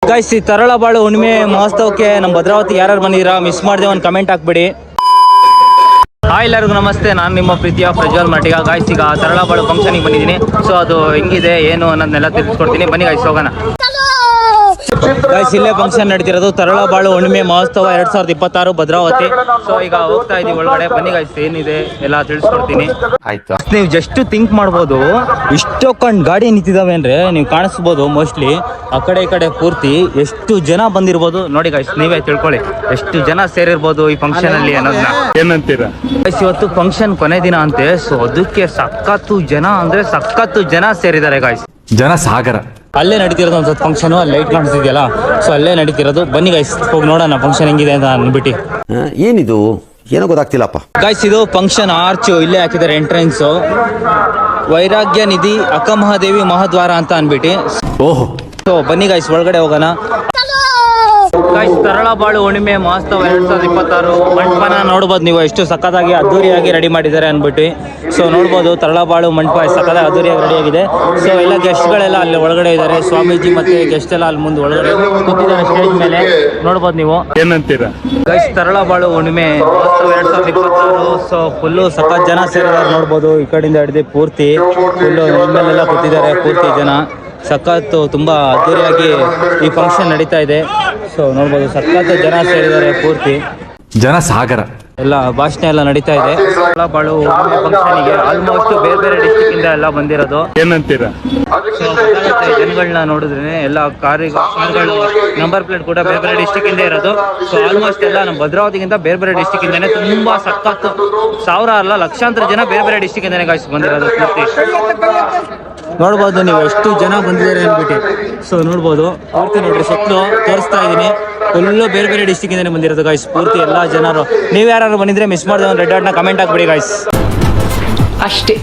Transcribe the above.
Guys, ಈ ತರಳಬಾಳು ಹುಣ್ಣಿಮೆ ಮಹೋತ್ಸವಕ್ಕೆ ನಮ್ಮ ಭದ್ರಾವತಿ ಯಾರು ಬಂದಿದ್ದೀರಾ, ಮಿಸ್ ಮಾಡದೆ ಒಂದು ಕಮೆಂಟ್ ಹಾಕ್ಬಿಡಿ. ಹಾಯ್ ಎಲ್ಲರಿಗೂ ನಮಸ್ತೆ, ನಾನು ನಿಮ್ಮ ಪ್ರೀತಿಯ ಪ್ರಜ್ವಲ್ ಮಟಿಗ. ಗಾಯ್ಸ್, ಈಗ ತರಳಬಾಳು ಫಂಕ್ಷನಿಗೆ ಬಂದಿದ್ದೀನಿ. ಸೊ ಅದು ಹೆಂಗಿದೆ ಏನು ಅನ್ನೋದನ್ನೆಲ್ಲ ತಿಳಿಸ್ಕೊಡ್ತೀನಿ, ಬನ್ನಿ ಗಾಯ್ಸ್ ಹೋಗೋಣ. ಗಾಯ್ಸ್, ಇಲ್ಲೇ ಫಂಕ್ಷನ್ ನಡೀತಿರೋದು ತರಳಬಾಳು ಹುಣ್ಣಿಮೆ ಮಹೋತ್ಸವ 2026 ಭದ್ರಾವತಿ. ಸೊ ಈಗ ಹೋಗ್ತಾ ಇದೀವಿ ಒಳಗಡೆ, ಬನ್ನಿ ಗಾಯ್ಸ್ ಏನಿದೆ ಎಲ್ಲ ತಿಳಿಸ್ಕೊಡ್ತೀನಿ. ಆಯ್ತಾ, ನೀವು ಜಸ್ಟ್ ಥಿಂಕ್ ಮಾಡ್ಬೋದು, ಇಷ್ಟೊಂದು ಗಾಡಿ ನಿಂತಿದ್ದಾವೆ ಅಂದ್ರೆ ನೀವು ಕಾಣಿಸ್ಬೋದು. ಮೋಸ್ಟ್ಲಿ ಆ ಕಡೆ ಈ ಕಡೆ ಪೂರ್ತಿ ಎಷ್ಟು ಜನ ಬಂದಿರ್ಬೋದು ನೋಡಿ ಗಾಯ್ಸ್, ನೀವೇ ತಿಳ್ಕೊಳ್ಳಿ ಎಷ್ಟು ಜನ ಸೇರಿರ್ಬೋದು ಈ ಫಂಕ್ಷನ್ ಅಲ್ಲಿ ಅನ್ನೋದನ್ನ. ಏನಂತೀರಾ ಗಾಯ್ಸ್, ಇವತ್ತು ಫಂಕ್ಷನ್ ಕೊನೆ ದಿನ ಅಂತೆ. ಸೊ ಅದಕ್ಕೆ ಸಖತ್ತು ಜನ ಅಂದ್ರೆ ಸಖತ್ತು ಜನ ಸೇರಿದ್ದಾರೆ ಗಾಯ್ಸ್. ಜನ ಸಾಗರ. ಅಲ್ಲೇ ನಡೀತಿರೋದು ಒಂದು ಫಂಕ್ಷನ್, ಅಲ್ಲಿ ಲೈಟ್ ಕಾಣಿಸ್ತಿದೆಯಲ್ಲ, ಸೊ ಅಲ್ಲೇ ನಡೀತಿರೋದು. ಬನ್ನಿ ಗೈಸ್ ಹೋಗಿ ನೋಡೋಣ ಫಂಕ್ಷನ್ ಹೆಂಗಿದೆ ಅಂತ ಅಂದ್ಬಿಟ್ಟು. ಏನಿದು ಏನೋ ಗೊತ್ತಾಗ್ತಿಲ್ಲಪ್ಪ. ಗೈಸ್, ಇದು ಫಂಕ್ಷನ್ ಆರ್ಚ್ ಇಲ್ಲೇ ಹಾಕಿದ್ದಾರೆ ಎಂಟ್ರೆನ್ಸ್, ವೈರಾಗ್ಯ ನಿಧಿ ಅಕ್ಕಮಹಾದೇವಿ ಮಹಾದ್ವಾರ ಅಂತ ಅಂದ್ಬಿಟ್ಟು. ಓಹೋ, ಸೊ ಬನ್ನಿ ಗೈಸ್ ಒಳಗಡೆ ಹೋಗೋಣ. ಗೈಸ್, ತರಳಬಾಳು ಹುಣ್ಣಿಮೆ ಮಹೋತ್ಸವ 2026 ಮಂಟಪನ ನೋಡ್ಬೋದು ನೀವು, ಎಷ್ಟು ಸಖತ್ತಾಗಿ ಅದ್ದೂರಿಯಾಗಿ ರೆಡಿ ಮಾಡಿದ್ದಾರೆ ಅಂದ್ಬಿಟ್ಟು. ಸೊ ನೋಡ್ಬೋದು ತರಳಬಾಳು ಮಂಟಪ ಸಖತ್ತಾಗಿ ಅದ್ದೂರಿಯಾಗಿ ರೆಡಿ ಆಗಿದೆ. ಸೊ ಎಲ್ಲ ಗೆಸ್ಟ್ಗಳೆಲ್ಲ ಅಲ್ಲಿ ಒಳಗಡೆ ಇದ್ದಾರೆ, ಸ್ವಾಮೀಜಿ ಮತ್ತೆ ಗೆಸ್ಟ್ ಎಲ್ಲ ಅಲ್ಲಿ ಮುಂದೆ ಒಳಗಡೆ ಕೂತಿದ್ದಾರೆ ಸ್ಟೇಜ್ ಮೇಲೆ, ನೋಡ್ಬೋದು ನೀವು. ಏನಂತೀರಾ ಗೈಸ್, ತರಳಬಾಳು ಹುಣ್ಣಿಮೆ ಮಹೋತ್ಸವ 2026 ಸೊ ಫುಲ್ಲು ಸಖತ್ ಜನ ಸೇರಿದ್ದಾರೆ ನೋಡ್ಬೋದು. ಈ ಕಡೆಯಿಂದ ಹಿಡಿದು ಪೂರ್ತಿ ಫುಲ್ಲು ಮೇಲೆಲ್ಲ ಕೂತಿದ್ದಾರೆ ಪೂರ್ತಿ ಜನ. ಸಖತ್ತು ತುಂಬ ಅದ್ದೂರಿಯಾಗಿ ಈ ಫಂಕ್ಷನ್ ನಡೀತಾ ಇದೆ. ಸೊ ನೋಡ್ಬೋದು ಸಖತ್ ಜನ ಸೇರಿದ್ದಾರೆ ಪೂರ್ತಿ. ಜನ ಸಾಗರ. ಎಲ್ಲ ಭಾಷಣ ಎಲ್ಲ ನಡೀತಾ ಇದೆ. ತರಳಬಾಳು ಫಂಕ್ಷನಿಗೆ ಆಲ್ಮೋಸ್ಟ್ ಬೇರೆ ಬೇರೆ ಡಿಸ್ಟಿಕ್ ಇಂದ ಎಲ್ಲ ಬಂದಿರೋದು. ಏನಂತೀರಾ ಜನಗಳನ್ನ ನೋಡಿದ್ರೆ ಎಲ್ಲ ಕಾರ್ಗಳು ನಂಬರ್ ಪ್ಲೇಟ್ ಕೂಡ ಬೇರೆ ಬೇರೆ ಡಿಸ್ಟಿಕ್ ಇಂದ ಇರೋದು. ಸೊ ಆಲ್ಮೋಸ್ಟ್ ಎಲ್ಲ ನಮ್ಮ ಭದ್ರಾವತಿಗಿಂತ ಬೇರೆ ಬೇರೆ ಡಿಸ್ಟಿಕ್ ಇಂದಾನೆ ತುಂಬಾ ಸಖತ್ತು ಸಾವಿರ ಅಲ್ಲ ಲಕ್ಷಾಂತರ ಜನ ಬೇರೆ ಬೇರೆ ಡಿಸ್ಟಿಕ್ ಇಂದಾನೆ ಗಾಯ್ಸ್ ಬಂದಿರೋದು ಪೂರ್ತಿ. ನೋಡ್ಬೋದು ನೀವು ಎಷ್ಟು ಜನ ಬಂದಿದ್ದಾರೆ ಅಂದ್ಬಿಟ್ಟು. ಸೊ ನೋಡ್ಬೋದು ಪೂರ್ತಿ ನೋಡ್ರಿ, ಸುತ್ತಲೂ ತೋರಿಸ್ತಾ ಇದ್ದೀನಿ, ಫುಲ್ಲು ಬೇರೆ ಬೇರೆ ಡಿಸ್ಟಿಕ್ ಇಂದಾನೆ ಬಂದಿರೋದು ಗಾಯ್ಸ್ ಪೂರ್ತಿ ಎಲ್ಲ ಜನರು. ನೀವು ಯಾರು ಬಂದಿದ್ರೆ ಮಿಸ್ ಮಾಡಿದ್ರೆ ಒಂದು ರೆಡ್ ಹಾರ್ಟ್ನ ಕಮೆಂಟ್ ಹಾಕ್ಬಿಡಿ ಗಾಯ್ಸ್. ಅಷ್ಟೇ.